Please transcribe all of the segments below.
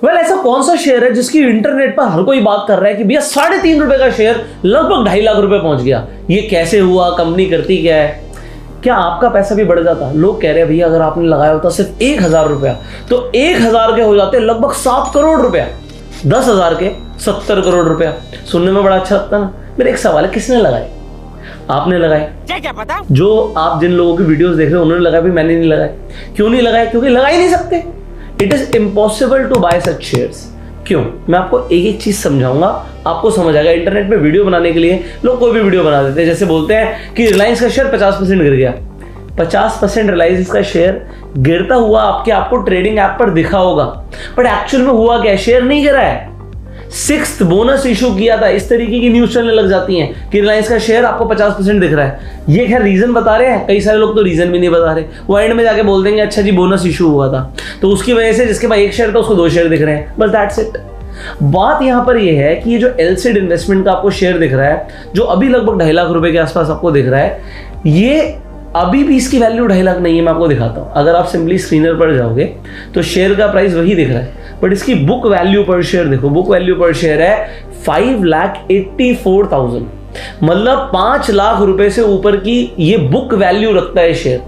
Well ऐसा कौन सा शेयर है जिसकी इंटरनेट पर हर कोई बात कर रहा है कि भैया 3.5 रुपए का शेयर लगभग 2.5 लाख रुपए पहुंच गया, ये कैसे हुआ, कंपनी करती क्या है? क्या आपका पैसा भी बढ़ जाता? लोग कह रहे हैं भैया अगर आपने लगाया होता सिर्फ 1000 रुपया तो 1000 के हो जाते लगभग 7 करोड़ रुपया, 10,000 के 70 करोड़ रुपया। सुनने में बड़ा अच्छा लगता ना। मेरा एक सवाल है, किसने लगाए? आपने लगाए? क्या पता? जो आप जिन लोगों की वीडियोस देख रहे हो उन्होंने लगाया भी, मैंने नहीं लगाया। क्यों नहीं लगाया? क्योंकि लगा ही नहीं सकते। It is impossible to buy such shares. क्यों? मैं आपको एक एक चीज समझाऊंगा, आपको समझ आएगा। इंटरनेट पे वीडियो बनाने के लिए लोग कोई भी वीडियो बना देते हैं, जैसे बोलते हैं कि रिलायंस का शेयर 50% गिर गया। 50% रिलायंस का शेयर गिरता हुआ आपको ट्रेडिंग ऐप पर दिखा होगा, बट एक्चुअल में हुआ क्या? शेयर नहीं गिरा है, 6th बोनस इशू किया था। इस तरीके की न्यूज चलने लग जाती हैं कि रिलायंस का शेयर आपको 50% दिख रहा है। ये खैर रीजन बता रहे हैं, कई सारे लोग तो रीजन भी नहीं बता रहे, वो एंड में जाके बोल देंगे अच्छा जी बोनस इशू हुआ था तो उसकी वजह से जिसके पास 1 शेयर था उसको 2 शेयर दिख रहे हैं, बस दैट्स इट। बात यहां पर यह है कि ये जो एलसीड इन्वेस्टमेंट का आपको शेयर दिख रहा है, जो अभी लगभग 2.5 लाख रुपए के आसपास आपको दिख रहा है, ये अभी भी इसकी वैल्यू 2.5 लाख नहीं है। मैं आपको दिखाता हूं। अगर आप सिंपली स्क्रीनर पर जाओगे तो शेयर का प्राइस वही दिख रहा है, बट इसकी बुक वैल्यू पर शेयर देखो। बुक वैल्यू पर शेयर है 5,84,000, मतलब 5 लाख रुपए से ऊपर की ये बुक वैल्यू रखता है शेयर।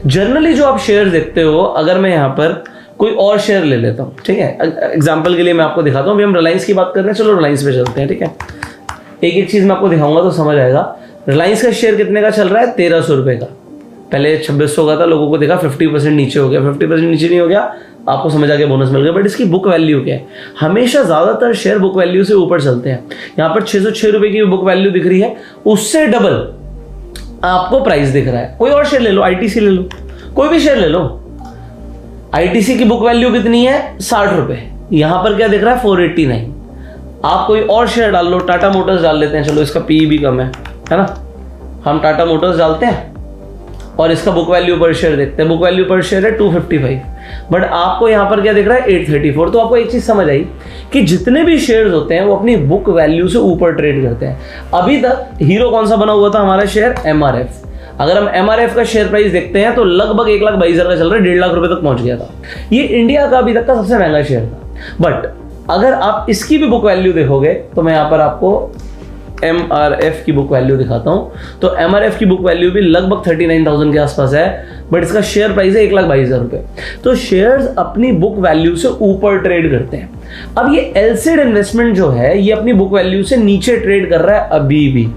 जनरली जो आप शेयर देखते हो, अगर मैं यहां पर कोई और शेयर ले लेता हूं, ठीक है, एग्जाम्पल के लिए मैं आपको दिखाता हूं। अभी हम रिलायंस की बात कर रहे हैं, चलो रिलायंस पे चलते हैं, ठीक है। एक एक चीज मैं आपको दिखाऊंगा तो समझ आएगा। रिलायंस का शेयर कितने का चल रहा है? 1300 रुपए का। पहले 2600 का था, लोगों को देखा 50% नीचे हो गया। 50% नीचे नहीं हो गया, आपको समझ आ गया बोनस मिल गया। बट इसकी बुक वैल्यू क्या है? हमेशा ज्यादातर शेयर बुक वैल्यू से ऊपर चलते हैं। यहां पर 606 रुपए की बुक वैल्यू दिख रही है, उससे डबल आपको प्राइस दिख रहा है। कोई और शेयर ले लो, आईटीसी ले लो, कोई भी शेयर ले लो। आईटीसी की बुक वैल्यू कितनी है? 60 रुपए। यहां पर क्या दिख रहा है? 489। आप कोई और शेयर डाल लो, टाटा मोटर्स डाल लेते हैं, चलो इसका पी भी कम है ना। हम टाटा मोटर्स डालते हैं और इसका बुक वैल्यू पर शेयर देखते हैं। बुक वैल्यू पर शेयर है 255, बट आपको यहां पर क्या दिख रहा है? 834। तो आपको एक चीज समझ आई कि जितने भी शेयर्स होते हैं वो अपनी बुक वैल्यू से ऊपर ट्रेड करते हैं। अभी तक हीरो कौन सा बना हुआ था हमारा शेयर? एमआरएफ। अगर हम एमआरएफ का शेयर प्राइस देखते हैं तो लगभग 1,22,000 का चल रहा है, 1.5 लाख रुपए तक पहुंच गया था। ये इंडिया का अभी तक का सबसे महंगा शेयर था। बट अगर आप इसकी भी बुक वैल्यू देखोगे तो मैं यहां पर आपको एमआरएफ की बुक वैल्यू दिखाता हूं। तो एमआरएफ की बुक वैल्यू भी लगभग 39,000 के आसपास है, बट इसका शेयर प्राइस है 1,22,000 रुपए। तो शेयर्स अपनी बुक वैल्यू से ऊपर ट्रेड करते हैं। अब ये एलसीड इन्वेस्टमेंट जो है ये अपनी बुक वैल्यू से नीचे ट्रेड कर रहा है अभी भी।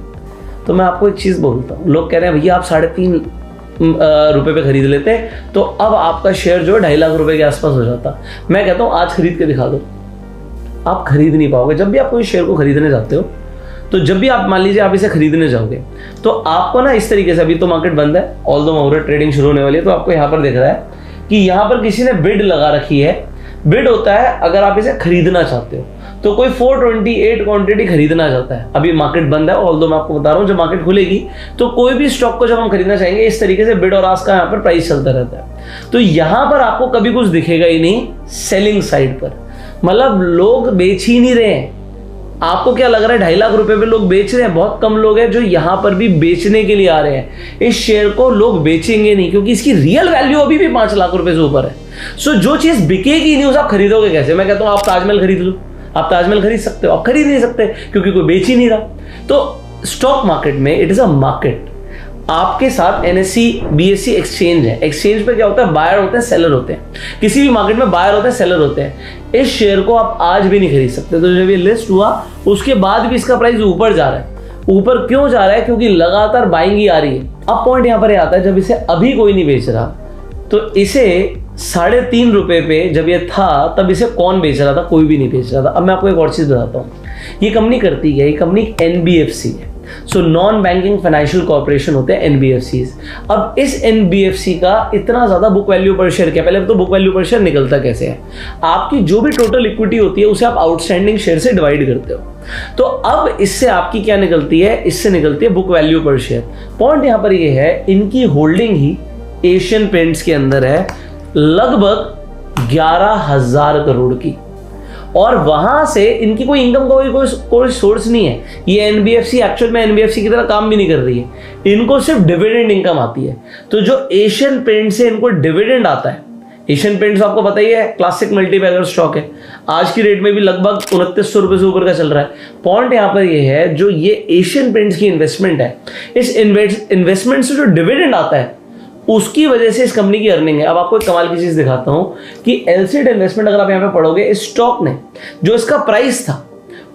तो मैं आपको एक चीज बोलता हूं, लोग कह रहे हैं भैया आप 3.5 रुपए पे खरीद लेते तो अब आपका शेयर जो है 2.5 लाख रुपए के आसपास हो जाता। मैं कहता हूं आज खरीद के दिखा दो, आप खरीद नहीं पाओगे। जब भी आप कोई शेयर को खरीदने जाते हो तो जब भी आप मान लीजिए आप इसे खरीदने जाओगे तो आपको ना इस तरीके से, अभी तो मार्केट बंद है, ऑल्दो मुहूर्त ट्रेडिंग शुरू होने वाली है, तो आपको यहाँ पर दिख रहा है कि यहाँ पर किसी ने बिड लगा रखी है। बिड होता है अगर आप इसे खरीदना चाहते हो, तो कोई 428 क्वांटिटी खरीदना चाहता है। अभी मार्केट बंद है, ऑल्दो मैं आपको बता रहा हूँ जब मार्केट खुलेगी तो कोई भी स्टॉक को जब हम खरीदना चाहेंगे इस तरीके से बिड और आस्क का यहाँ पर प्राइस चलता रहता है। तो यहाँ पर आपको कभी कुछ दिखेगा ही नहीं सेलिंग साइड पर, मतलब लोग बेच ही नहीं रहे हैं। आपको क्या लग रहा है 2.5 लाख रुपए पे लोग बेच रहे हैं? बहुत कम लोग हैं जो यहां पर भी बेचने के लिए आ रहे हैं। इस शेयर को लोग बेचेंगे नहीं क्योंकि इसकी रियल वैल्यू अभी भी 5 लाख रुपए से ऊपर है। सो जो चीज बिकेगी नहीं उसे आप खरीदोगे कैसे? मैं कहता हूं आप ताजमहल खरीद लो। आप ताजमहल खरीद सकते हो? आप खरीद नहीं सकते क्योंकि कोई बेच ही नहीं रहा। तो स्टॉक मार्केट में इट इज अ मार्केट। आपके साथ एनएससी बीएससी एक्सचेंज है। एक्सचेंज पे क्या होता है? बायर होते हैं, सेलर होते हैं। किसी भी मार्केट में बायर होते हैं, सेलर होते हैं। इस शेयर को आप आज भी नहीं खरीद सकते। तो जब ये लिस्ट हुआ उसके बाद भी इसका प्राइस ऊपर जा रहा है। ऊपर क्यों जा रहा है? क्योंकि लगातार बाइंग ही आ रही है। अब पॉइंट यहां पर आता है, जब इसे अभी कोई नहीं बेच रहा तो इसे 3.5 रुपए पे जब ये था तब इसे कौन बेच रहा था? कोई भी नहीं बेच रहा था। अब मैं आपको एक और चीज बताता हूँ। ये कंपनी करती है, ये कंपनी एनबीएफसी है। So non banking financial corporation होते हैं एनबीएफसीज। अब इस एनबीएफसी का इतना ज्यादा बुक वैल्यू पर शेयर क्या? पहले तो बुक वैल्यू पर शेयर निकलता कैसे है? आपकी जो भी टोटल इक्विटी होती है उसे आप आउटस्टैंडिंग शेयर से डिवाइड करते हो। तो अब इससे आपकी क्या निकलती है? इससे निकलती है बुक वैल्यू पर शेयर। पॉइंट यहां पर ये है, इनकी होल्डिंग ही एशियन पेंट्स के अंदर है लगभग 11,000 करोड़ की, और वहां से इनकी कोई इनकम का कोई सोर्स नहीं है। ये एनबीएफसी एक्चुअल में एनबीएफसी की तरह काम भी नहीं कर रही है। इनको सिर्फ डिविडेंड इनकम आती है। तो जो एशियन पेंट से इनको डिविडेंड आता है, एशियन पेंट्स आपको पता ही है, क्लासिक मल्टीबैगर स्टॉक है, आज की रेट में भी लगभग 2900 रुपए से ऊपर का चल रहा है। पॉइंट यहां पर ये है, जो ये एशियन पेंट्स की इन्वेस्टमेंट है, इस इन्वेस्टमेंट से जो डिविडेंड आता है उसकी वजह से इस कंपनी की अर्निंग है। अब आपको एक कमाल की चीज दिखाता हूं कि एलसीड इन्वेस्टमेंट अगर आप यहां पे पढ़ोगे, इस स्टॉक ने जो इसका प्राइस था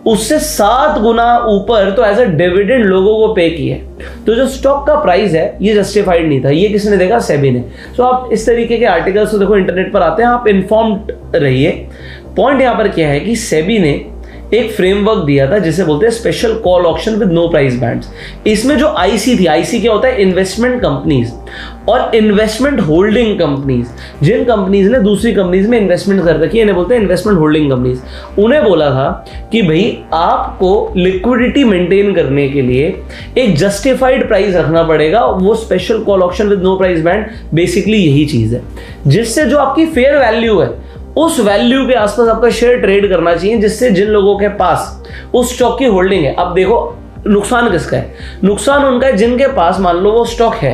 उससे 7 गुना ऊपर तो एज अ डिविडेंड लोगों को पे किया है। तो जो स्टॉक का प्राइस है ये जस्टिफाइड नहीं था, ये किसने देखा? सेबी ने। सो आप इस तरीके के आर्टिकल्स तो देखो इंटरनेट पर आते हैं, आप इन्फॉर्म्ड रहिए। पॉइंट यहां पर क्या है कि सेबी ने एक फ्रेमवर्क दिया था जिसे बोलते हैं special call auction with no price bands. इसमें जो आईसी थी, आईसी क्या होता है? इन्वेस्टमेंट कंपनीज और इन्वेस्टमेंट होल्डिंग कंपनीज, जिन कंपनीज ने दूसरी कंपनीज में इन्वेस्टमेंट कर रखी है, इन्हें बोलते हैं इन्वेस्टमेंट होल्डिंग कंपनीज। उन्हें बोला था कि भाई आपको लिक्विडिटी मेंटेन करने के लिए एक जस्टिफाइड प्राइस रखना पड़ेगा, वो special call auction with no price band basically यही चीज है, जिससे जो आपकी फेयर वैल्यू है उस वैल्यू के आसपास आपका शेयर ट्रेड करना चाहिए, जिससे जिन लोगों के पास उस स्टॉक की होल्डिंग है। अब देखो नुकसान किसका है? नुकसान उनका है जिनके पास मान लो वो स्टॉक है,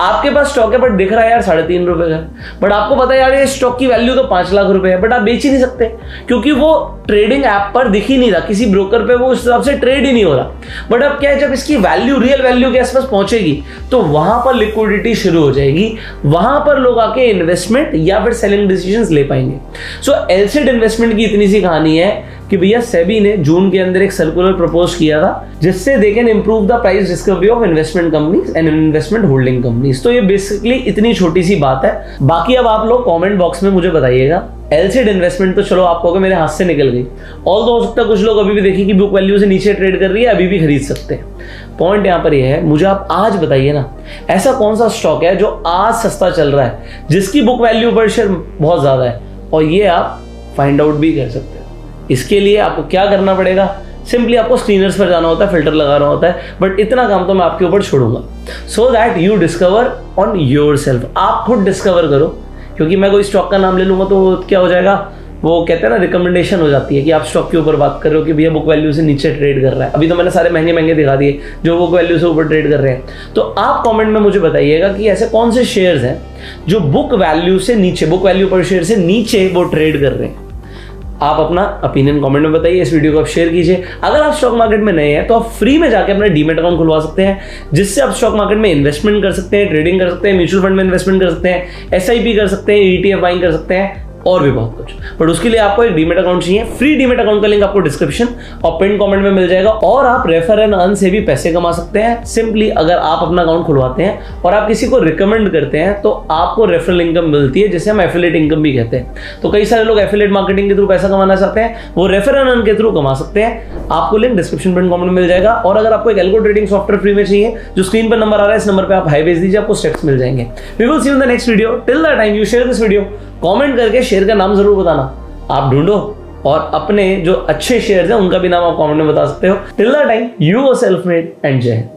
आपके पास स्टॉक है बट दिख रहा है यार 3.5 रुपए का, बट आपको पता है यार ये स्टॉक की वैल्यू तो 5 लाख रुपए है, बट आप बेच ही नहीं सकते क्योंकि वो ट्रेडिंग ऐप पर दिख ही नहीं रहा, किसी ब्रोकर पे वो उस हिसाब से ट्रेड ही नहीं हो रहा। बट अब क्या है, जब इसकी वैल्यू रियल वैल्यू के आसपास पहुंचेगी तो वहां पर लिक्विडिटी शुरू हो जाएगी, वहां पर लोग आके इन्वेस्टमेंट या फिर सेलिंग डिसीजंस ले पाएंगे। सो एलसीड इन्वेस्टमेंट की इतनी सी कहानी है कि भैया सेबी ने जून के अंदर एक सर्कुलर प्रपोज किया था जिससे they can improve the price discovery of investment companies and investment holding companies. तो ये बेसिकली इतनी छोटी सी बात है। बाकी अब आप लोग कमेंट बॉक्स में मुझे बताइएगा, एलसीड इन्वेस्टमेंट तो चलो आप कहोगे मेरे हाथ से निकल गई, ऑल्दो हो सकता है कुछ लोग अभी भी देखिए कि बुक वैल्यू से नीचे ट्रेड कर रही है, अभी भी खरीद सकते हैं। पॉइंट यहां पर ये है, मुझे आप आज बताइए ना ऐसा कौन सा स्टॉक है जो आज सस्ता चल रहा है, जिसकी बुक वैल्यू पर शेयर बहुत ज्यादा है, और ये आप फाइंड आउट भी कर सकते हैं। इसके लिए आपको क्या करना पड़ेगा? सिंपली आपको स्क्रीनर्स पर जाना होता है, फिल्टर लगाना होता है, बट इतना काम तो मैं आपके ऊपर छोड़ूंगा so that you discover on your self. आप खुद डिस्कवर करो, क्योंकि मैं कोई स्टॉक का नाम ले लूंगा तो क्या हो जाएगा, वो कहते हैं ना रिकमेंडेशन हो जाती है कि आप स्टॉक के ऊपर बात कर रहे हो कि भैया बुक वैल्यू से नीचे ट्रेड कर रहा है। अभी तो मैंने सारे महंगे महंगे दिखा दिए जो बुक वैल्यू से ऊपर ट्रेड कर रहे हैं। तो आप कमेंट में मुझे बताइएगा कि ऐसे कौन से शेयर्स हैं जो बुक वैल्यू से नीचे, बुक वैल्यू पर शेयर से नीचे वो ट्रेड कर रहे हैं। आप अपना ओपिनियन कमेंट में बताइए, इस वीडियो को आप शेयर कीजिए। अगर आप स्टॉक मार्केट में नए हैं तो आप फ्री में जाके अपना डीमैट अकाउंट खुलवा सकते हैं, जिससे आप स्टॉक मार्केट में इन्वेस्टमेंट कर सकते हैं, ट्रेडिंग कर सकते हैं, म्यूचुअल फंड में इन्वेस्टमेंट कर सकते हैं, एसआईपी कर सकते हैं, ईटीएफ बाइंग कर सकते हैं और भी बहुत कुछ। बट उसके लिए आपको एक डीमैट अकाउंट चाहिए। फ्री डीमैट अकाउंट का लिंक आपको डिस्क्रिप्शन और पिन कमेंट में मिल जाएगा। और आप रेफर एंड अर्न से भी पैसे कमा सकते हैं। सिंपली अगर आप अपना अकाउंट खुलवाते हैं और आप किसी को रिकमेंड करते हैं तो आपको रेफरल इनकम मिलती है, जिसे हम एफिलिएट इनकम भी कहते हैं। तो कई सारे लोग एफिलिएट मार्केटिंग के थ्रू पैसा कमाना चाहते हैं, वो रेफर एंड अर्न के थ्रू कमा सकते हैं। आपको लिंक डिस्क्रिप्शन पिन कमेंट में मिल जाएगा। और अगर आपको एक एल्गो ट्रेडिंग सॉफ्टवेयर फ्री में चाहिए, जो स्क्रीन पर नंबर आ रहा है, इस नंबर पे आप हाई भेज दीजिए, आपको स्टेप्स मिल जाएंगे। We will see you in the next video. Till the time you share this video, comment करके शेयर का नाम जरूर बताना। आप ढूंढो और अपने जो अच्छे शेयर्स हैं उनका भी नाम आप कमेंट में बता सकते हो। Till the time you are self made and जय हिंद।